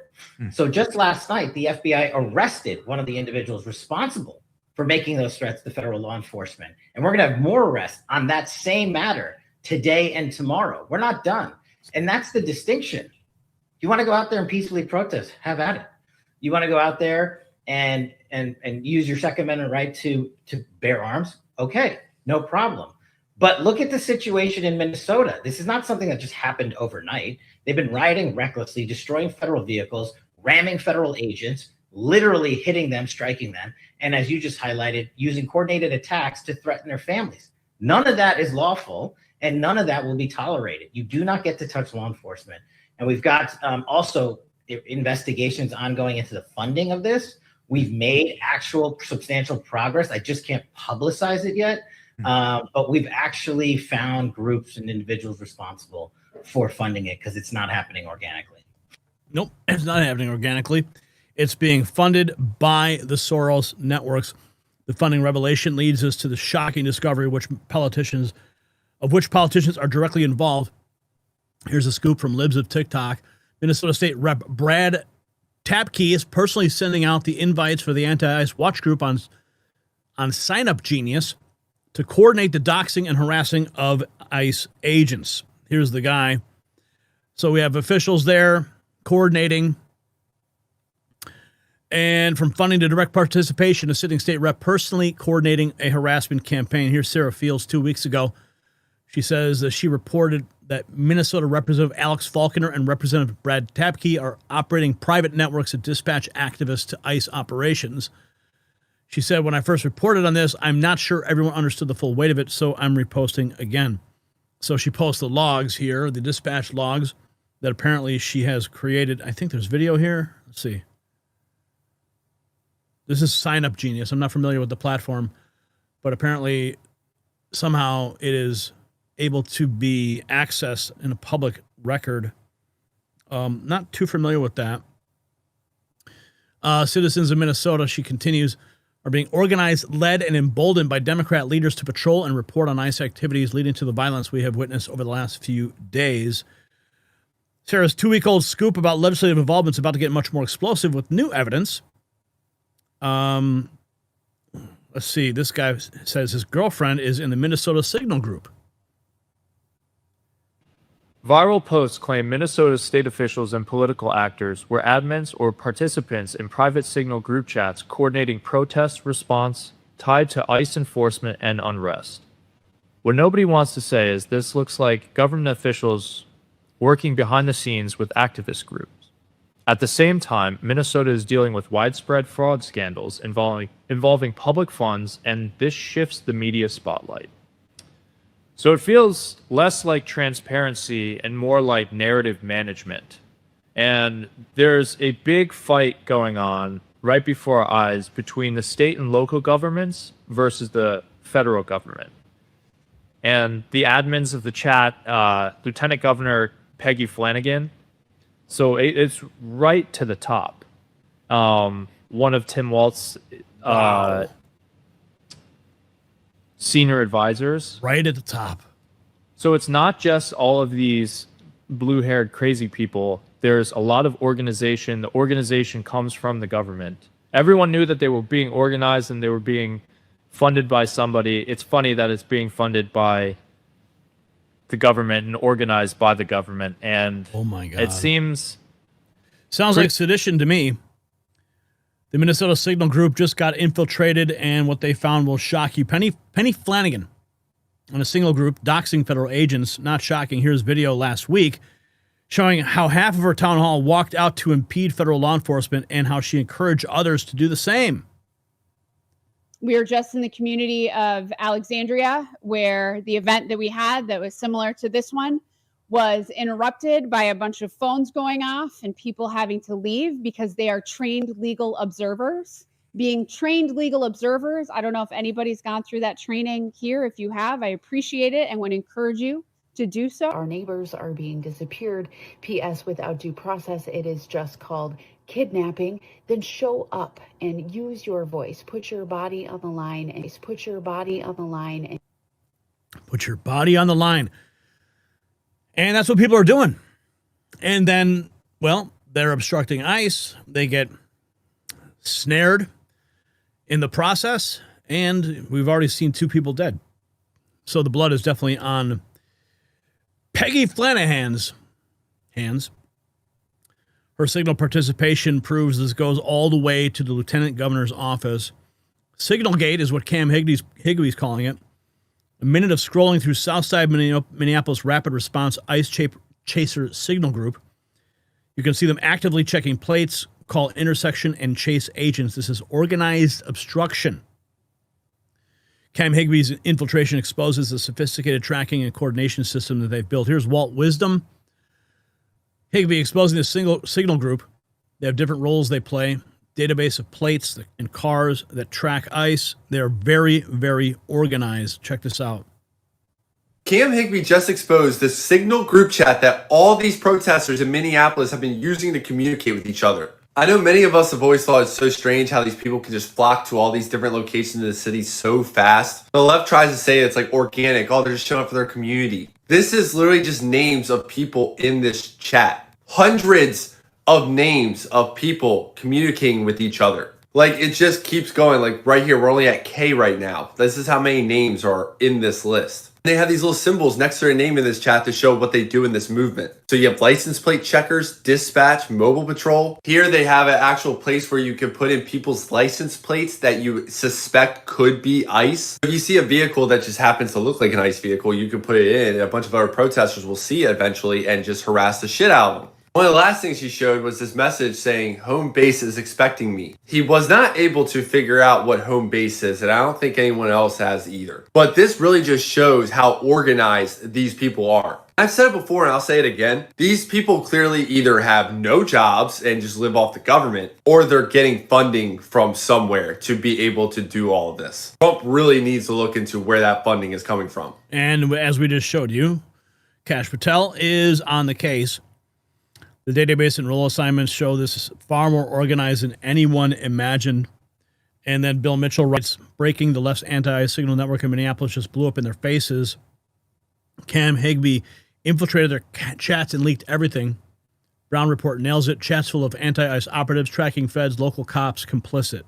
So just last night, the FBI arrested one of the individuals responsible for making those threats to federal law enforcement. And we're going to have more arrests on that same matter today and tomorrow. We're not done. And that's the distinction. You want to go out there and peacefully protest, have at it. You want to go out there and use your Second Amendment right to bear arms, okay, no problem. But look at the situation in Minnesota. This is not something that just happened overnight. They've been rioting recklessly, destroying federal vehicles, ramming federal agents, literally hitting them, striking them, and as you just highlighted, using coordinated attacks to threaten their families. None of that is lawful, and none of that will be tolerated. You do not get to touch law enforcement. And we've got also investigations ongoing into the funding of this. We've made actual substantial progress. I just can't publicize it yet. But we've actually found groups and individuals responsible for funding it because it's not happening organically. Nope, it's not happening organically. It's being funded by the Soros networks. The funding revelation leads us to the shocking discovery of which politicians are directly involved. Here's a scoop from Libs of TikTok. Minnesota State Rep. Brad Tapke is personally sending out the invites for the anti-ICE watch group on Sign Up Genius to coordinate the doxing and harassing of ICE agents. Here's the guy. So we have officials there coordinating. And from funding to direct participation, a sitting state rep personally coordinating a harassment campaign. Here's Sarah Fields 2 weeks ago. She says that she reported that Minnesota Representative Alex Falconer and Representative Brad Tapke are operating private networks that dispatch activists to ICE operations. She said, when I first reported on this, I'm not sure everyone understood the full weight of it, so I'm reposting again. So she posts the logs here, the dispatch logs that apparently she has created. I think there's video here. Let's see. This is Sign Up Genius. I'm not familiar with the platform, but apparently somehow it is able to be accessed in a public record. Not too familiar with that. Citizens of Minnesota, she continues, are being organized, led, and emboldened by Democrat leaders to patrol and report on ICE activities leading to the violence we have witnessed over the last few days. Sarah's 2-week-old scoop about legislative involvement is about to get much more explosive with new evidence. Let's see. This guy says his girlfriend is in the Minnesota Signal Group. Viral posts claim Minnesota state officials and political actors were admins or participants in private Signal group chats coordinating protest response tied to ICE enforcement and unrest. What nobody wants to say is this looks like government officials working behind the scenes with activist groups. At the same time, Minnesota is dealing with widespread fraud scandals involving public funds, and this shifts the media spotlight. So it feels less like transparency and more like narrative management. And there's a big fight going on right before our eyes between the state and local governments versus the federal government. And the admins of the chat, Lieutenant Governor Peggy Flanagan, so it's right to the top. One of Tim Walz's senior advisors. Right at the top. So it's not just all of these blue-haired crazy people. There's a lot of organization. The organization comes from the government. Everyone knew that they were being organized and they were being funded by somebody. It's funny that it's being funded by the government and organized by the government. And oh my God, it sounds like sedition to me. The Minnesota Signal Group just got infiltrated, and what they found will shock you. Penny Flanagan on a Signal Group doxing federal agents. Not shocking. Here's video last week showing how half of her town hall walked out to impede federal law enforcement and how she encouraged others to do the same. We were just in the community of Alexandria, where the event that we had that was similar to this one was interrupted by a bunch of phones going off and people having to leave because they are trained legal observers. Being trained legal observers, I don't know if anybody's gone through that training here. If you have, I appreciate it and would encourage you to do so. Our neighbors are being disappeared. P.S. Without due process, it is just called kidnapping. Then show up and use your voice. Put your body on the line and put your body on the line. And put your body on the line. And that's what people are doing. And then, well, they're obstructing ICE. They get snared in the process. And we've already seen 2 people dead. So the blood is definitely on Peggy Flanagan's hands. Her Signal participation proves this goes all the way to the lieutenant governor's office. Signalgate is what Cam Higby's calling it. A minute of scrolling through Southside Minneapolis Rapid Response ICE Chaser Signal Group. You can see them actively checking plates, call intersection, and chase agents. This is organized obstruction. Cam Higby's infiltration exposes the sophisticated tracking and coordination system that they've built. Here's Walt Wisdom. Higby exposing the Signal Group. They have different roles they play. Database of plates and cars that track ICE. They're very, very organized. Check this out. Cam Higby just exposed the Signal group chat that all these protesters in Minneapolis have been using to communicate with each other. I know many of us have always thought it's so strange how these people can just flock to all these different locations in the city so fast. The left tries to say it's like organic. Oh, they're just showing up for their community. This is literally just names of people in this chat. Hundreds of names of people communicating with each other. Like, it just keeps going. Like, right here, we're only at K right now. This is how many names are in this list. They have these little symbols next to their name in this chat to show what they do in this movement. So you have license plate checkers, dispatch, mobile patrol. Here they have an actual place where you can put in people's license plates that you suspect could be ICE. If you see a vehicle that just happens to look like an ICE vehicle, you can put it in, and a bunch of other protesters will see it eventually and just harass the shit out of them. One of the last things he showed was this message saying home base is expecting me. He was not able to figure out what home base is, and I don't think anyone else has either. But this really just shows how organized these people are. I've said it before and I'll say it again. These people clearly either have no jobs and just live off the government, or they're getting funding from somewhere to be able to do all of this. Trump really needs to look into where that funding is coming from. And as we just showed you, Kash Patel is on the case. The database and role assignments show this is far more organized than anyone imagined. And then Bill Mitchell writes, breaking the left's anti-ICE signal network in Minneapolis just blew up in their faces. Cam Higbee infiltrated their chats and leaked everything. Brown report nails it. Chats full of anti-ICE operatives tracking feds, local cops complicit.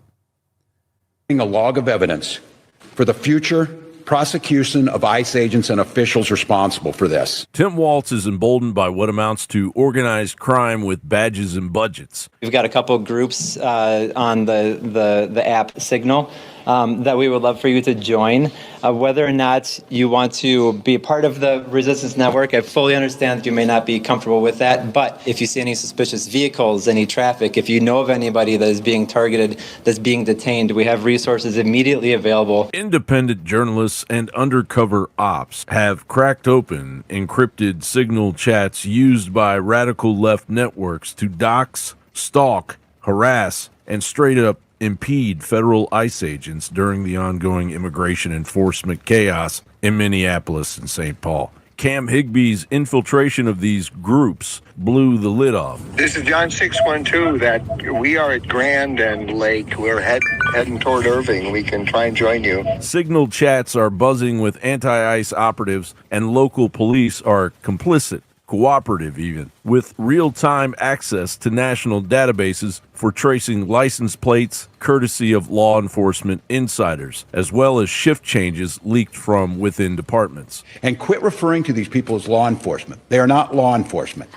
A log of evidence for the future prosecution of ICE agents and officials responsible for this. Tim Walz is emboldened by what amounts to organized crime with badges and budgets. We've got a couple groups on the app Signal that we would love for you to join. Whether or not you want to be part of the Resistance Network, I fully understand that you may not be comfortable with that, but if you see any suspicious vehicles, any traffic, if you know of anybody that is being targeted, that's being detained, we have resources immediately available. Independent journalists and undercover ops have cracked open encrypted Signal chats used by radical left networks to dox, stalk, harass, and straight up impede federal ICE agents during the ongoing immigration enforcement chaos in Minneapolis and St. Paul. Cam Higbee's infiltration of these groups blew the lid off. This is John 612. That we are at Grand and Lake. We're heading toward Irving. We can try and join you. Signal chats are buzzing with anti-ICE operatives, and local police are complicit, cooperative even, with real-time access to national databases for tracing license plates courtesy of law enforcement insiders, as well as shift changes leaked from within departments. And quit referring to these people as law enforcement. They are not law enforcement.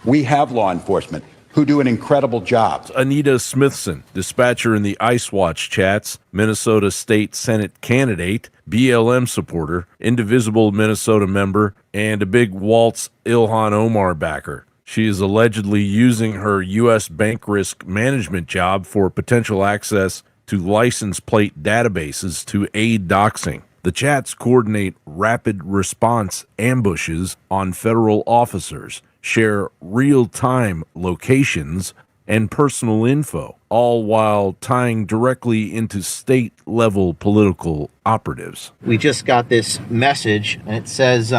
We have law enforcement who do an incredible job. Anita Smithson, dispatcher in the ICE Watch chats, Minnesota State Senate candidate, BLM supporter, Indivisible Minnesota member, and a big Waltz Ilhan Omar backer. She is allegedly using her U.S. bank risk management job for potential access to license plate databases to aid doxing. The chats coordinate rapid response ambushes on federal officers, share real-time locations and personal info, all while tying directly into state-level political operatives. We just got this message, and it says,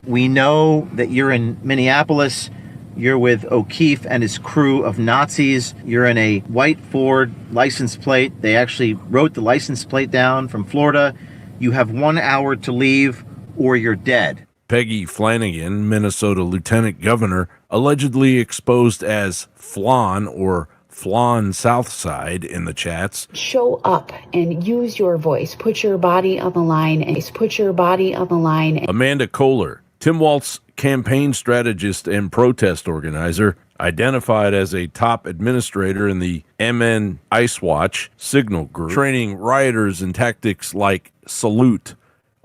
we know that you're in Minneapolis. You're with O'Keefe and his crew of Nazis. You're in a white Ford license plate. They actually wrote the license plate down from Florida. You have 1 hour to leave or you're dead. Peggy Flanagan, Minnesota Lieutenant Governor, allegedly exposed as Flan or Flan Southside in the chats. Show up and use your voice. Put your body on the line. Put your body on the line. Amanda Kohler, Tim Walz campaign strategist and protest organizer, identified as a top administrator in the MN ICE Watch Signal group, training rioters in tactics like salute,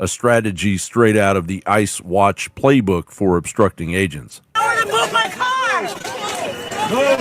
a strategy straight out of the ICE Watch playbook for obstructing agents. I want to move my car! Move!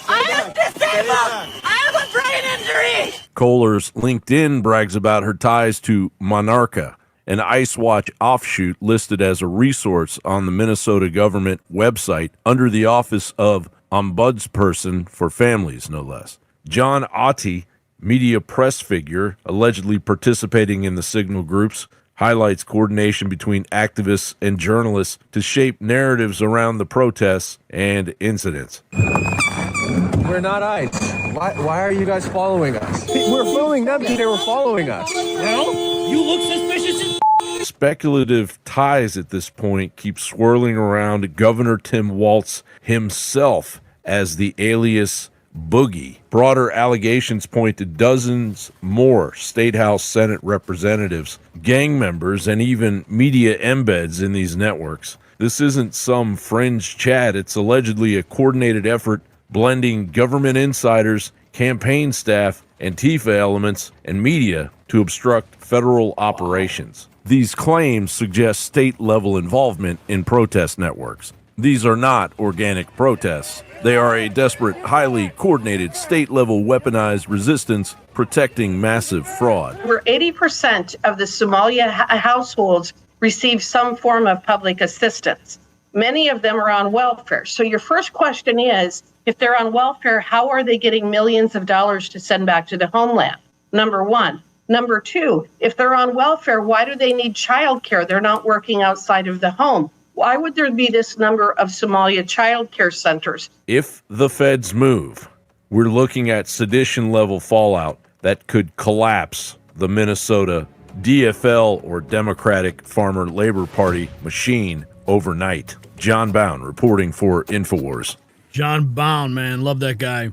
I am disabled! I have a brain injury! Kohler's LinkedIn brags about her ties to Monarcha, an ICE Watch offshoot listed as a resource on the Minnesota government website under the Office of Ombudsperson for Families, no less. John Otte, media press figure allegedly participating in the Signal groups, highlights coordination between activists and journalists to shape narratives around the protests and incidents. We're not ICE. Why are you guys following us? We're following them because they were following us. Well, you look suspicious as Speculative ties at this point keep swirling around Governor Tim Walz himself as the alias Boogie. Broader allegations point to dozens more State House Senate representatives, gang members, and even media embeds in these networks. This isn't some fringe chat. It's allegedly a coordinated effort blending government insiders, campaign staff, Antifa elements, and media to obstruct federal operations. These claims suggest state-level involvement in protest networks. These are not organic protests. They are a desperate, highly coordinated, state-level weaponized resistance protecting massive fraud. Over 80% of the Somalia households receive some form of public assistance. Many of them are on welfare. So your first question is, if they're on welfare, how are they getting millions of dollars to send back to the homeland? Number one. Number two, if they're on welfare, why do they need childcare? They're not working outside of the home. Why would there be this number of Somalia childcare centers? If the feds move, we're looking at sedition-level fallout that could collapse the Minnesota DFL or Democratic Farmer Labor Party machine overnight. John Bound reporting for InfoWars. John Bound, man, love that guy.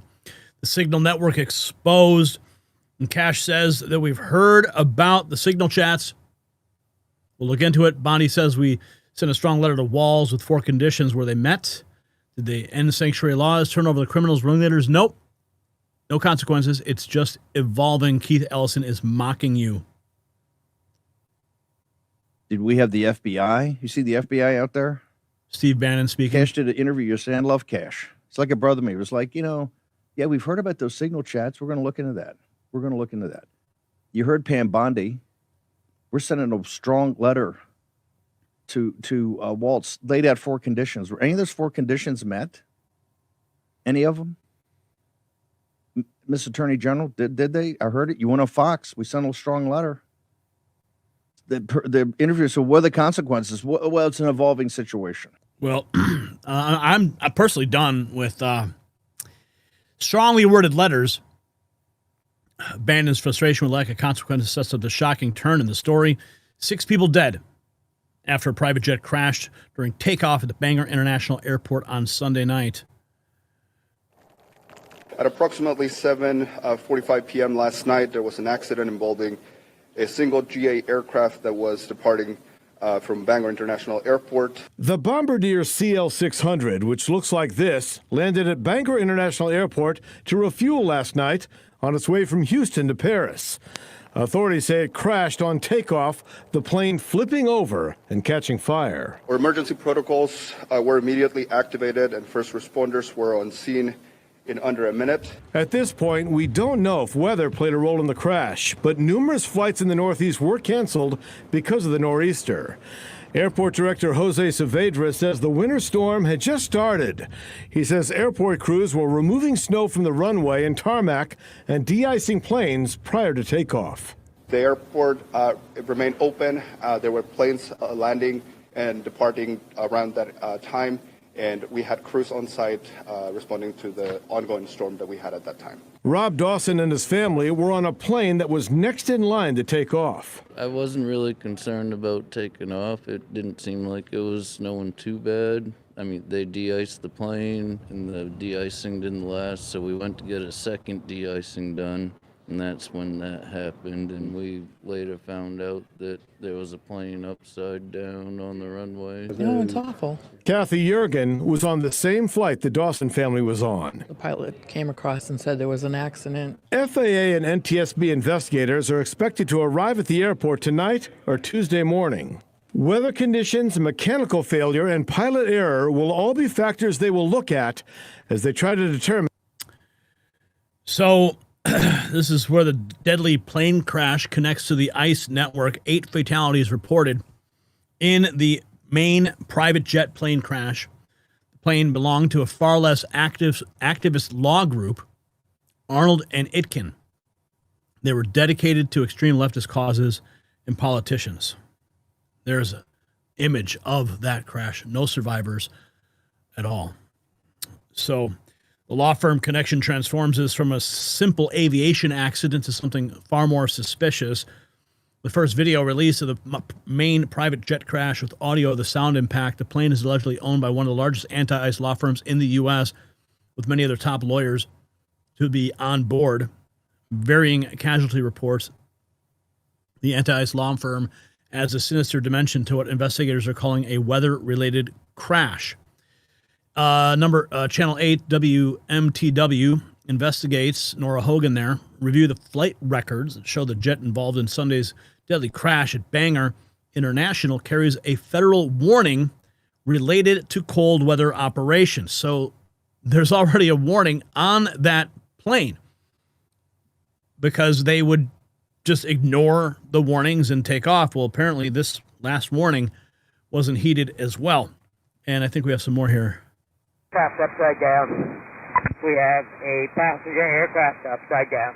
The Signal Network exposed, and Cash says that we've heard about the Signal chats. We'll look into it. Bondi says we sent a strong letter to Walz with 4 conditions. Were they met? Did they end sanctuary laws, turn over the criminals, ringleaders? Nope. No consequences. It's just evolving. Keith Ellison is mocking you. Did we have the FBI? You see the FBI out there? Steve Bannon speaking. Cash did an interview yesterday. I love Cash. It's like a brother to me. It was like, yeah, we've heard about those Signal chats. We're going to look into that. You heard Pam Bondi. We're sending a strong letter to Waltz. Laid out 4 conditions. Were any of those 4 conditions met? Any of them? Miss Attorney General, did they? I heard it. You went on Fox. We sent a strong letter. The interview. So what are the consequences? Well, it's an evolving situation. Well, I'm personally done with strongly worded letters. Bannon's frustration with lack of consequences sets up the shocking turn in the story. 6 people dead after a private jet crashed during takeoff at the Bangor International Airport on Sunday night. At approximately 7:45 p.m. last night, there was an accident involving a single GA aircraft that was departing from Bangor International Airport. The Bombardier CL-600, which looks like this, landed at Bangor International Airport to refuel last night on its way from Houston to Paris. Authorities say it crashed on takeoff, the plane flipping over and catching fire. Our emergency protocols were immediately activated and first responders were on scene in under a minute. At this point, we don't know if weather played a role in the crash, but numerous flights in the Northeast were canceled because of the nor'easter. Airport Director Jose Saavedra says the winter storm had just started. He says airport crews were removing snow from the runway and tarmac and de-icing planes prior to takeoff. The airport remained open. There were planes landing and departing around that time. And we had crews on site responding to the ongoing storm that we had at that time. Rob Dawson and his family were on a plane that was next in line to take off. I wasn't really concerned about taking off. It didn't seem like it was snowing too bad. I mean, they de-iced the plane, and the de-icing didn't last, so we went to get a second de-icing done. And that's when that happened, and we later found out that there was a plane upside down on the runway. No, it's awful. Kathy Jurgen was on the same flight the Dawson family was on. The pilot came across and said there was an accident. FAA and NTSB investigators are expected to arrive at the airport tonight or Tuesday morning. Weather conditions, mechanical failure, and pilot error will all be factors they will look at as they try to determine. So this is where the deadly plane crash connects to the ICE network. 8 fatalities reported in the Maine private jet plane crash. The plane belonged to a far less activist law group, Arnold and Itkin. They were dedicated to extreme leftist causes and politicians. There's an image of that crash. No survivors at all. So the law firm connection transforms this from a simple aviation accident to something far more suspicious. The first video release of the Maine private jet crash with audio of the sound impact. The plane is allegedly owned by one of the largest anti-ICE law firms in the U.S., with many of their top lawyers to be on board. Varying casualty reports. The anti-ICE law firm adds a sinister dimension to what investigators are calling a weather-related crash. Channel 8 WMTW investigates. Nora Hogan there. Review the flight records that show the jet involved in Sunday's deadly crash at Bangor International carries a federal warning related to cold weather operations. So there's already a warning on that plane because they would just ignore the warnings and take off. Well, apparently this last warning wasn't heeded as well. And I think we have some more here. Craft upside down. We have a passenger aircraft upside down.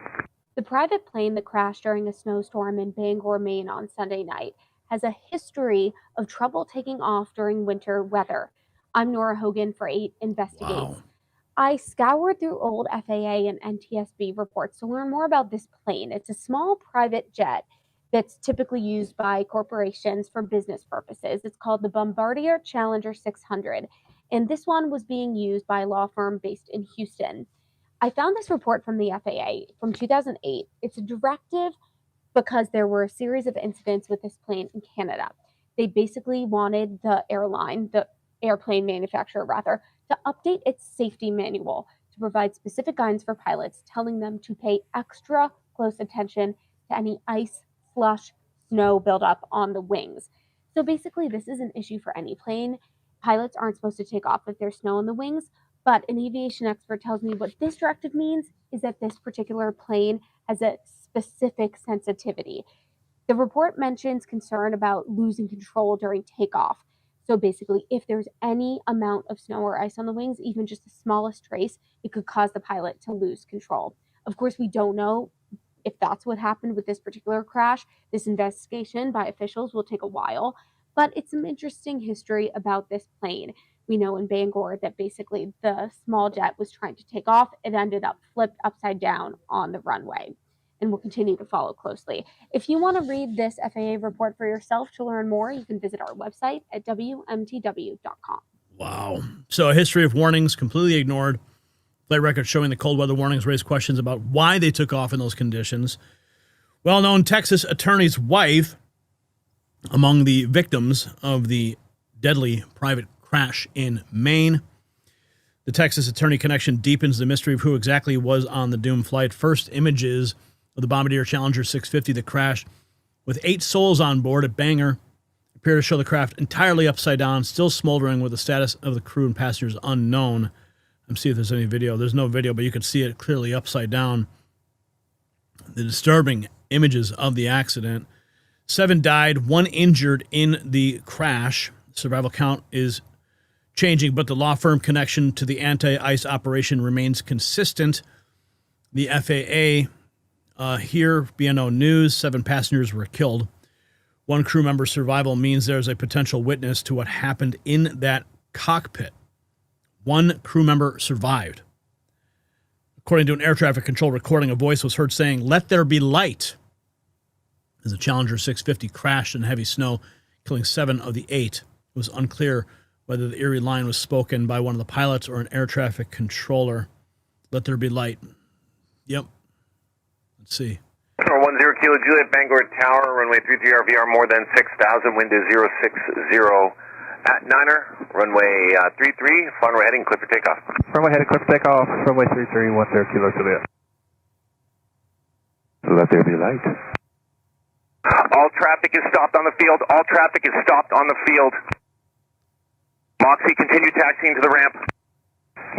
The private plane that crashed during a snowstorm in Bangor, Maine on Sunday night has a history of trouble taking off during winter weather. I'm Nora Hogan for 8 Investigates. Wow. I scoured through old FAA and NTSB reports to learn more about this plane. It's a small private jet that's typically used by corporations for business purposes. It's called the Bombardier Challenger 600, and this one was being used by a law firm based in Houston. I found this report from the FAA from 2008. It's a directive because there were a series of incidents with this plane in Canada. They basically wanted the airplane manufacturer rather, to update its safety manual to provide specific guidance for pilots, telling them to pay extra close attention to any ice, slush, snow buildup on the wings. So basically, this is an issue for any plane. Pilots aren't supposed to take off if there's snow on the wings, but an aviation expert tells me what this directive means is that this particular plane has a specific sensitivity. The report mentions concern about losing control during takeoff. So basically, if there's any amount of snow or ice on the wings, even just the smallest trace, it could cause the pilot to lose control. Of course, we don't know if that's what happened with this particular crash. This investigation by officials will take a while, but it's some interesting history about this plane. We know in Bangor that basically the small jet was trying to take off. It ended up flipped upside down on the runway, and we'll continue to follow closely. If you want to read this FAA report for yourself to learn more, you can visit our website at WMTW.com. Wow. So a history of warnings completely ignored. Flight records showing the cold weather warnings raised questions about why they took off in those conditions. Well-known Texas attorney's wife, among the victims of the deadly private crash in Maine. The Texas attorney connection deepens the mystery of who exactly was on the doomed flight. First images of the Bombardier Challenger 650 that crashed with 8 souls on board at Bangor appear to show the craft entirely upside down, still smoldering, with the status of the crew and passengers unknown. Let's see if there's any video. There's no video, but you can see it clearly upside down. The disturbing images of the accident. 7 died, 1 injured in the crash. Survival count is changing, but the law firm connection to the anti-ice operation remains consistent. The FAA here, BNO News, 7 passengers were killed. 1 crew member's survival means there's a potential witness to what happened in that cockpit. 1 crew member survived. According to an air traffic control recording, a voice was heard saying, "Let there be light," as the Challenger 650 crashed in heavy snow, killing 7 of the 8. It was unclear whether the eerie line was spoken by one of the pilots or an air traffic controller. Let there be light. Yep. Let's see. 10 Kilo Juliet, Bangor Tower, runway 33 RVR, more than 6,000, wind is 060 at Niner, runway 33, runway heading, clear for takeoff. Runway heading, clear for takeoff, runway 33, 10 Kilo Juliet. Let there be light. All traffic is stopped on the field. All traffic is stopped on the field. Moxie, continue taxiing to the ramp.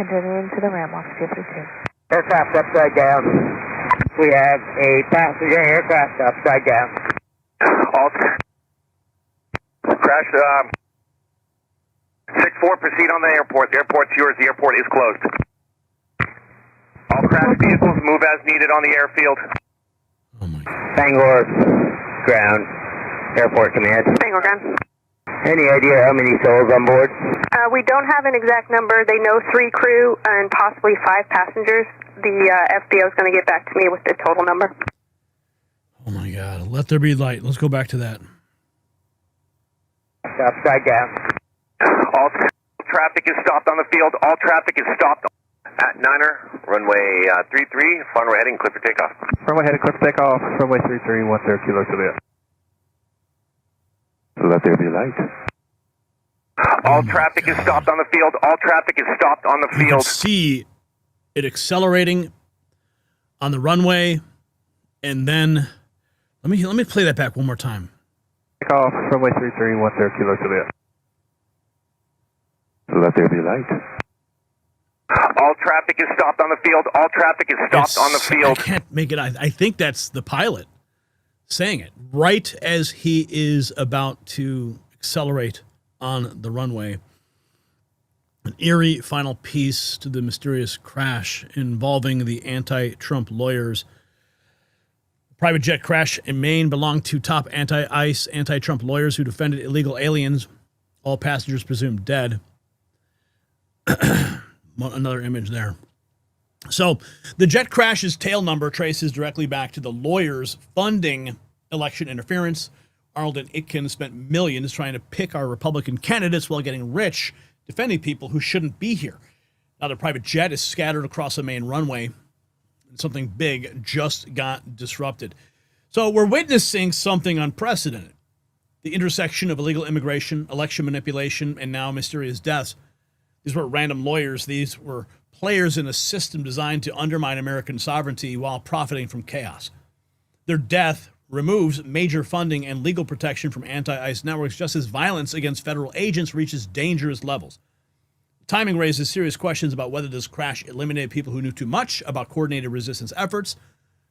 Continuing to the ramp, Moxie 52. Aircraft upside down. We have a passenger aircraft upside down. All crash. 6-4, proceed on the airport. The airport's yours. The airport is closed. All crash vehicles move as needed on the airfield. Bangor ground. Airport command. Bangor ground. Any idea how many souls on board? We don't have an exact number. They know 3 crew and possibly 5 passengers. The FBO is going to get back to me with the total number. Oh my God. Let there be light. Let's go back to that. Upside down. All traffic is stopped on the field. All traffic is stopped at Niner, runway 33, runway heading, clear for takeoff. Runway heading, clear for takeoff, runway 33, 10 Kilo Juliet. Let there be light. All traffic is stopped on the field. All traffic is stopped on the You can field. see it accelerating on the runway, and then let me play that back one more time. Takeoff, runway 33, 10 Kilo Juliet. let there be light. All traffic is stopped on the field. All traffic is stopped on the field. I can't make it. I think that's the pilot saying it right as he is about to accelerate on the runway. An eerie final piece to the mysterious crash involving the anti-Trump lawyers. The private jet crash in Maine belonged to top anti-ICE, anti-Trump lawyers who defended illegal aliens. All passengers presumed dead. Another image there. So the jet crash's tail number traces directly back to the lawyers funding election interference. Arnold and Itkin spent millions trying to pick our Republican candidates while getting rich, defending people who shouldn't be here. Now the private jet is scattered across the main runway, and something big just got disrupted. So we're witnessing something unprecedented. The intersection of illegal immigration, election manipulation, and now mysterious deaths. These weren't random lawyers. These were players in a system designed to undermine American sovereignty while profiting from chaos. Their death removes major funding and legal protection from anti-ICE networks, just as violence against federal agents reaches dangerous levels. The timing raises serious questions about whether this crash eliminated people who knew too much about coordinated resistance efforts.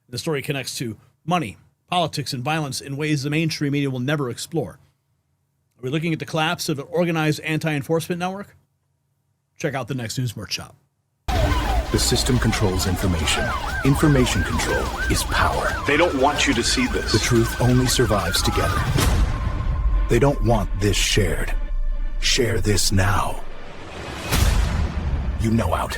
The story connects to money, politics, and violence in ways the mainstream media will never explore. Are we looking at the collapse of an organized anti-enforcement network? Check out the next News Workshop. The system controls information. Information control is power. They don't want you to see this. The truth only survives together. They don't want this shared. Share this now. You know out.